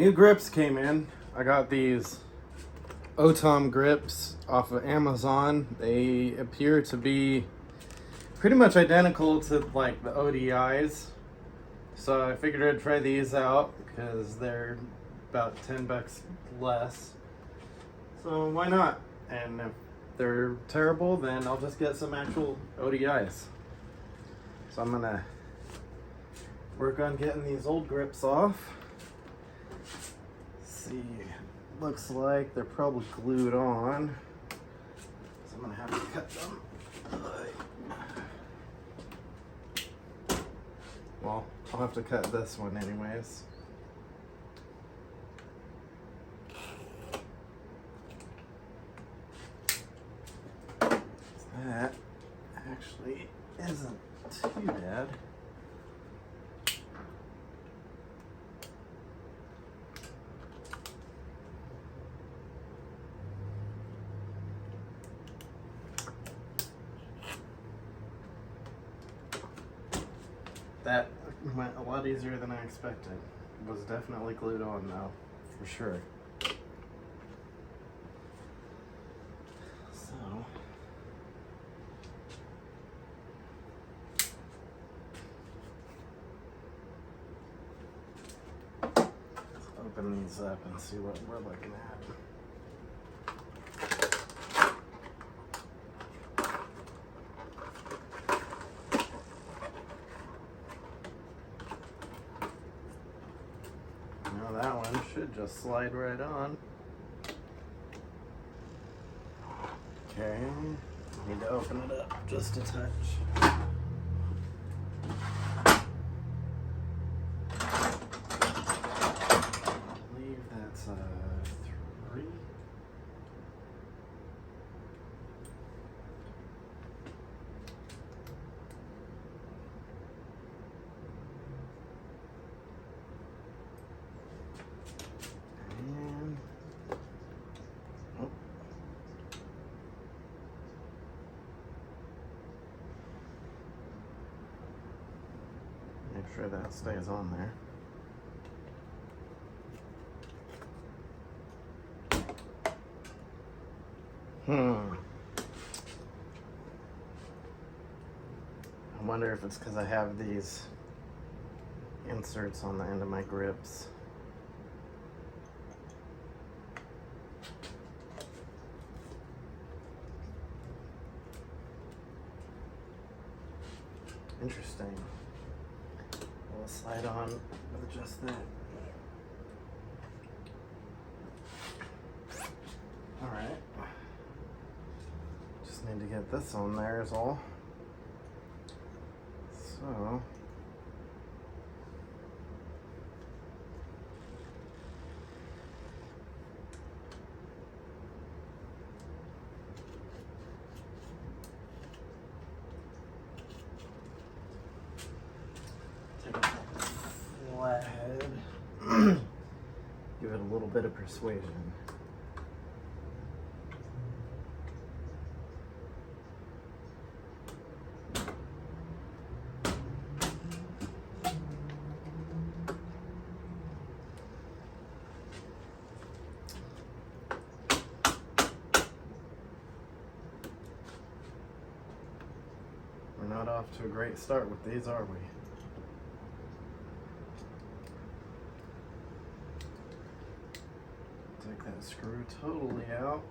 New grips came in. I got these Otom grips off of Amazon. They appear to be pretty much identical to like the ODIs. So I figured I'd try these out because they're about 10 bucks less. So why not? And if they're terrible, then I'll just get some actual ODIs. So I'm gonna work on getting these old grips off. See, looks like they're probably glued on. So I'm gonna have to cut them. Well, I'll have to cut this one anyways. That actually isn't too bad. That went a lot easier than I expected. It was definitely glued on though, for sure. So, let's open these up and see what we're looking at. Now that one should just slide right on. Okay, need to open it up just a touch. I believe that's a 3. And oh. Make sure that stays on there. I wonder if it's because I have these inserts on the end of my grips. Interesting. We'll slide on with just that. Alright. Just need to get this on there is all. So take a flathead. Give it a little bit of persuasion. We're not off to a great start with these, are we? Take that screw totally out.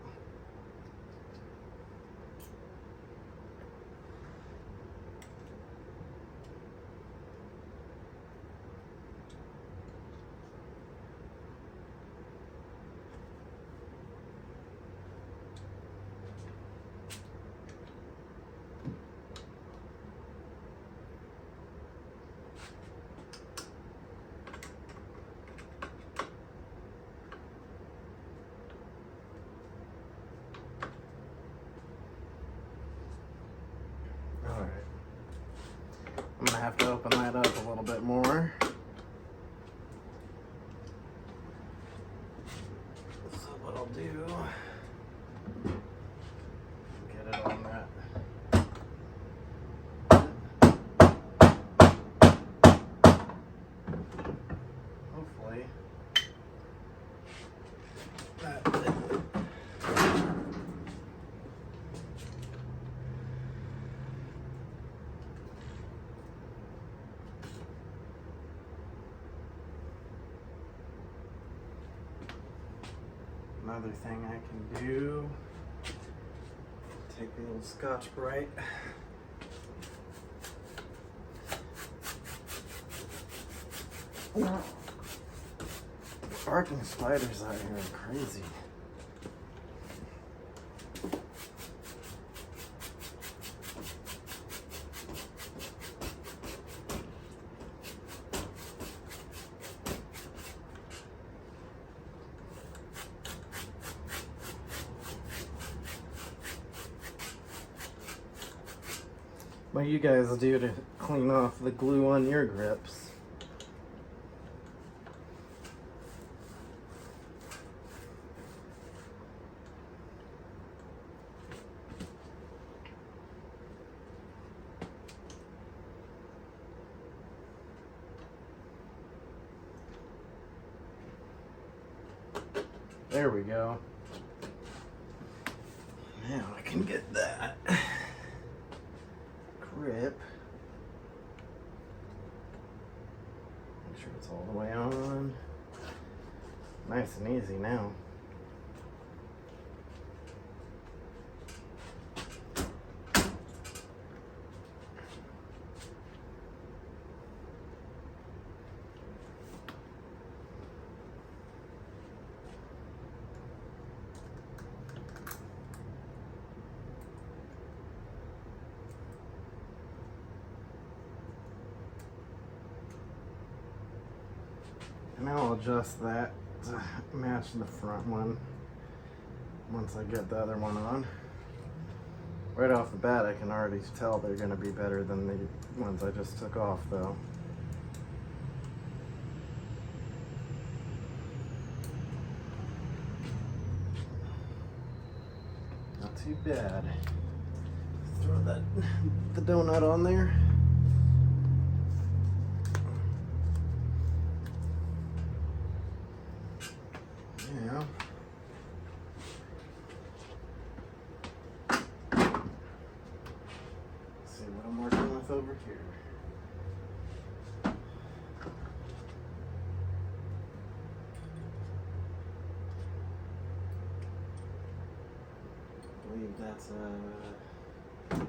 I'm gonna have to open that up a little bit more. So what I'll do, get it on that. Hopefully another thing I can do. Take the little Scotch-Brite. Barking spiders out here are crazy. What you guys do to clean off the glue on your grips? There we go. Now I can get that grip. Make sure it's all the way on. Nice and easy now. And I'll adjust that to match the front one once I get the other one on. Right off the bat, I can already tell they're going to be better than the ones I just took off, though. Not too bad. Throw the donut on there. Yeah. Let's see what I'm working with over here. I believe that's a 10.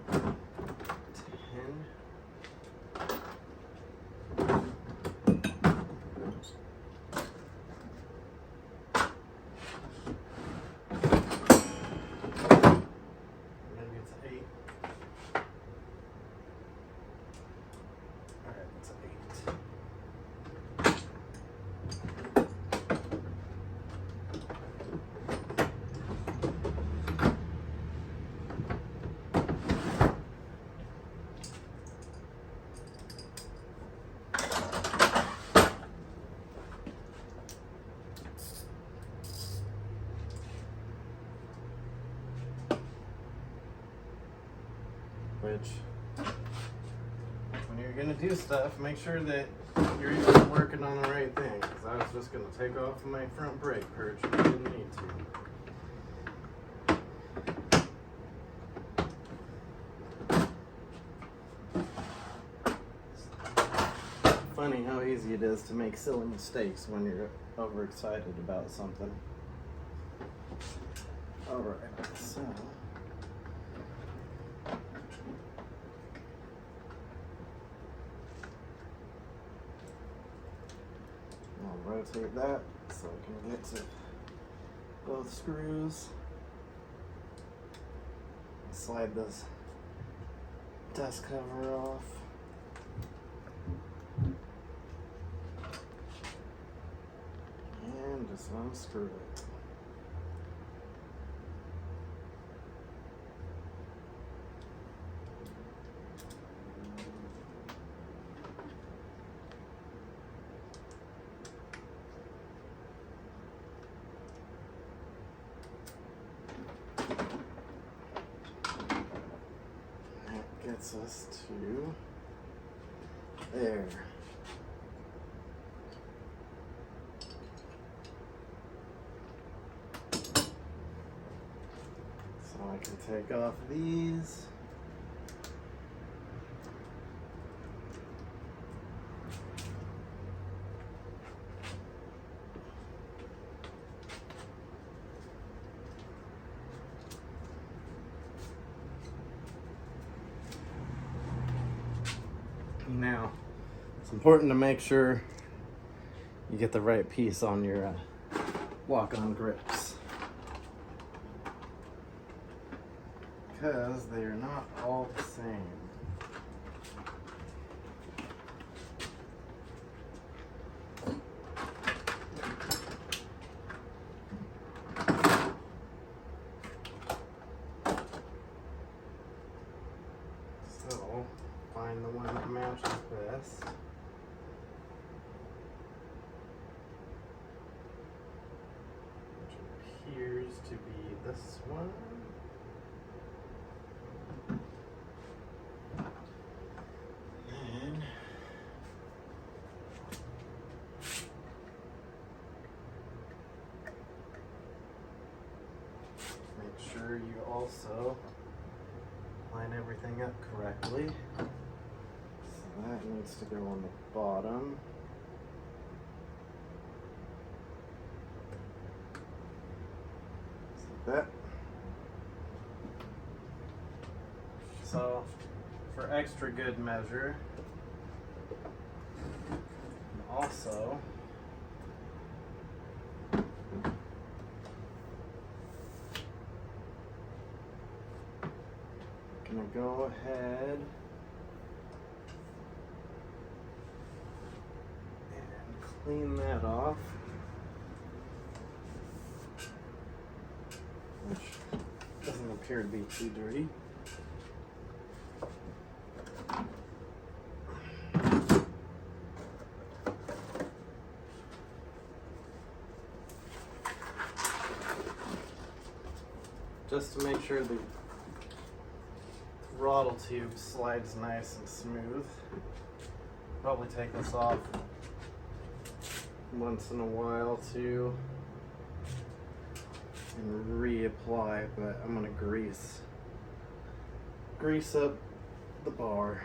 Which, when you're gonna do stuff, make sure that you're even working on the right thing. Because I was just gonna take off my front brake perch and I didn't need to. Funny how easy it is to make silly mistakes when you're overexcited about something. Alright, so I'll rotate that so I can get to both screws. Slide this dust cover off. And just unscrew it. That gets us to there. I can take off these. Now, it's important to make sure you get the right piece on your lock-on grips, because they are not all the same. So, find the one that matches best. Which appears to be this one. And make sure you also line everything up correctly. So that needs to go on the bottom. Just like that. So, for extra good measure, and also gonna go ahead and clean that off, which doesn't appear to be too dirty. Just to make sure the throttle tube slides nice and smooth. Probably take this off once in a while too and reapply, but I'm gonna grease up the bar.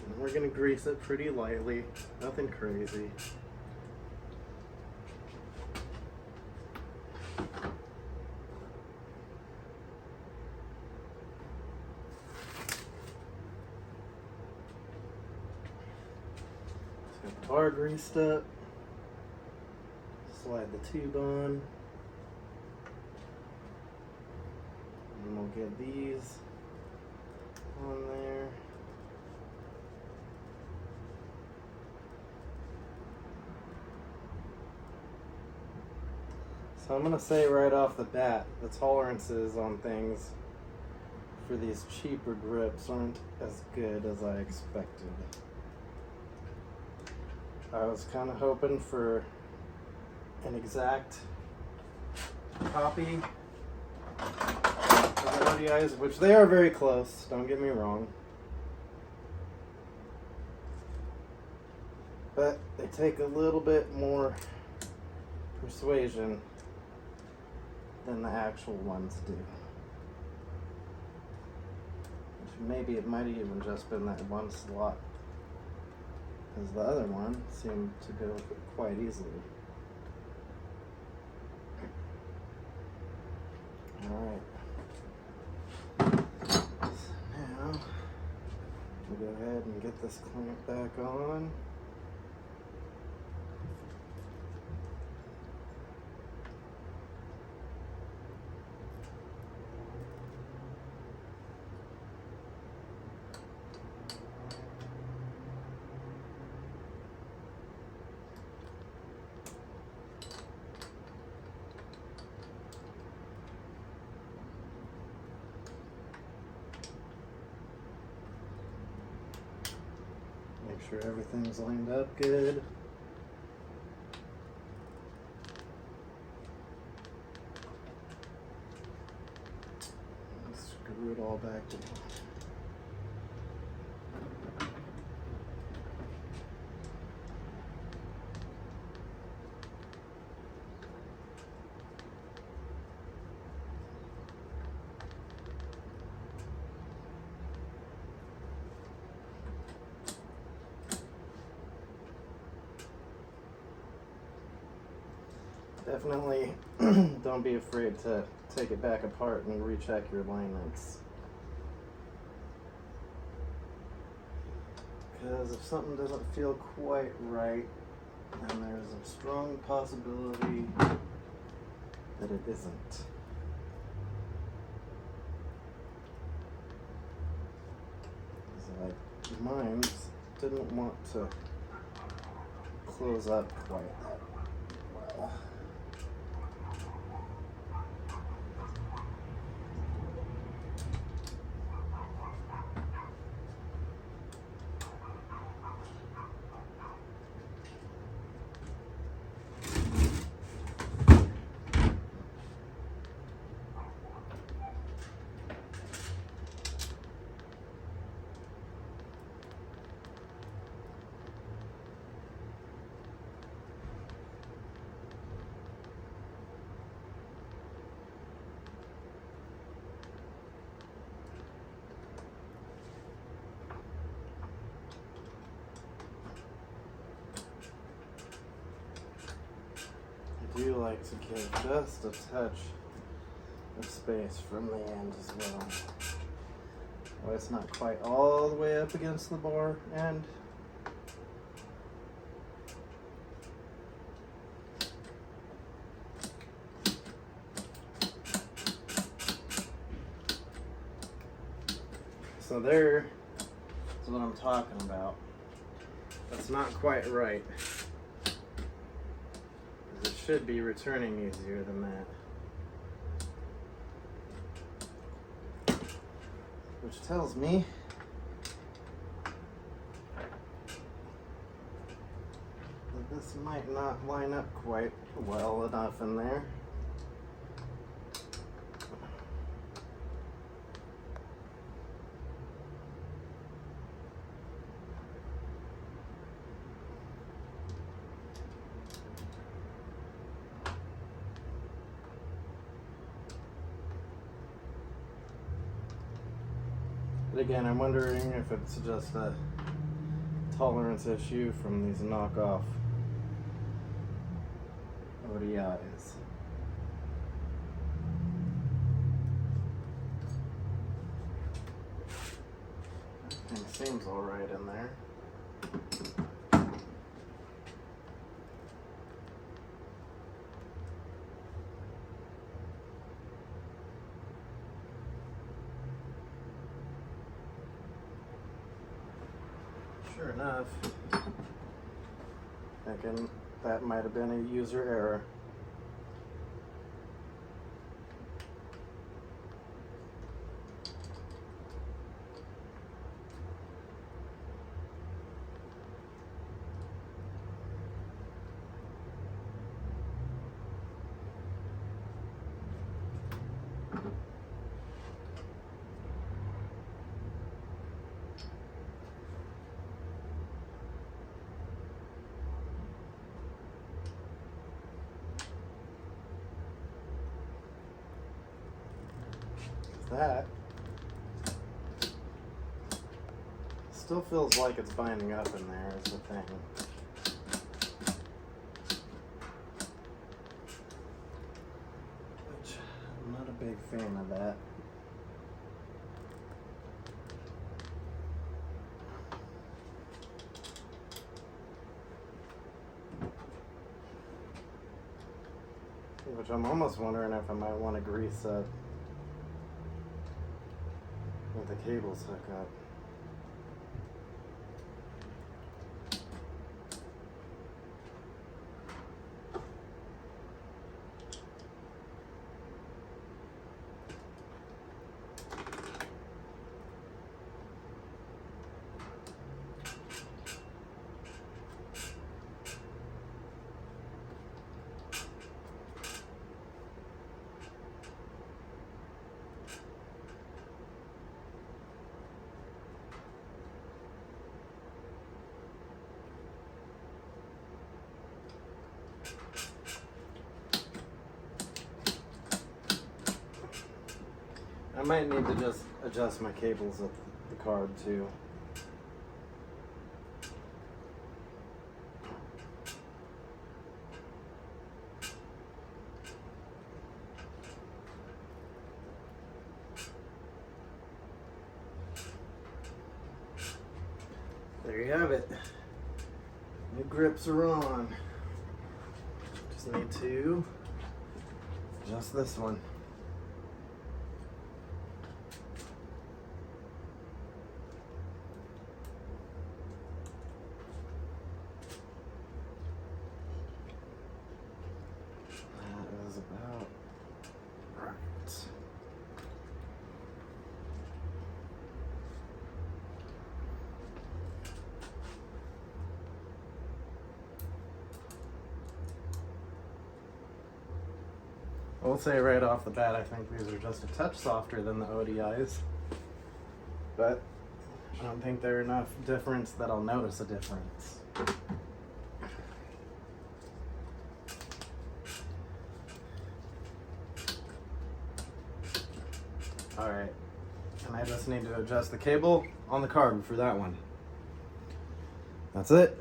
And we're gonna grease it pretty lightly, nothing crazy. Got the bar greased up, slide the tube on, and we'll get these on there. So I'm gonna say right off the bat, the tolerances on things for these cheaper grips aren't as good as I expected. I was kind of hoping for an exact copy of the ODIs, which they are very close, don't get me wrong. But they take a little bit more persuasion than the actual ones do. Which maybe it might have even just been that one slot, because the other one seemed to go quite easily. Alright. So now, we'll go ahead and get this clamp back on. Make sure everything's lined up good. And screw it all back down. Definitely don't be afraid to take it back apart and recheck your alignments. Because if something doesn't feel quite right, then there's a strong possibility that it isn't. Like mine didn't want to close up quite that well. I do like to give just a touch of space from the end as well. Well, it's not quite all the way up against the bar end. So there is what I'm talking about. That's not quite right. It should be returning easier than that. Which tells me that this might not line up quite well enough in there. But again, I'm wondering if it's just a tolerance issue from these knockoff ODIs. Everything seems alright in there. Sure enough, thinking that might have been a user error. That still feels like it's binding up in there is the thing. Which I'm not a big fan of that. Which I'm almost wondering if I might want to grease up with the cables hook up. I might need to just adjust my cables at the carb too. there you have it. New grips are on. Just need to adjust this one. That is about right. I will say right off the bat, I think these are just a touch softer than the ODIs, but I don't think they're enough difference that I'll notice a difference. All right, and I just need to adjust the cable on the carb for that one. That's it.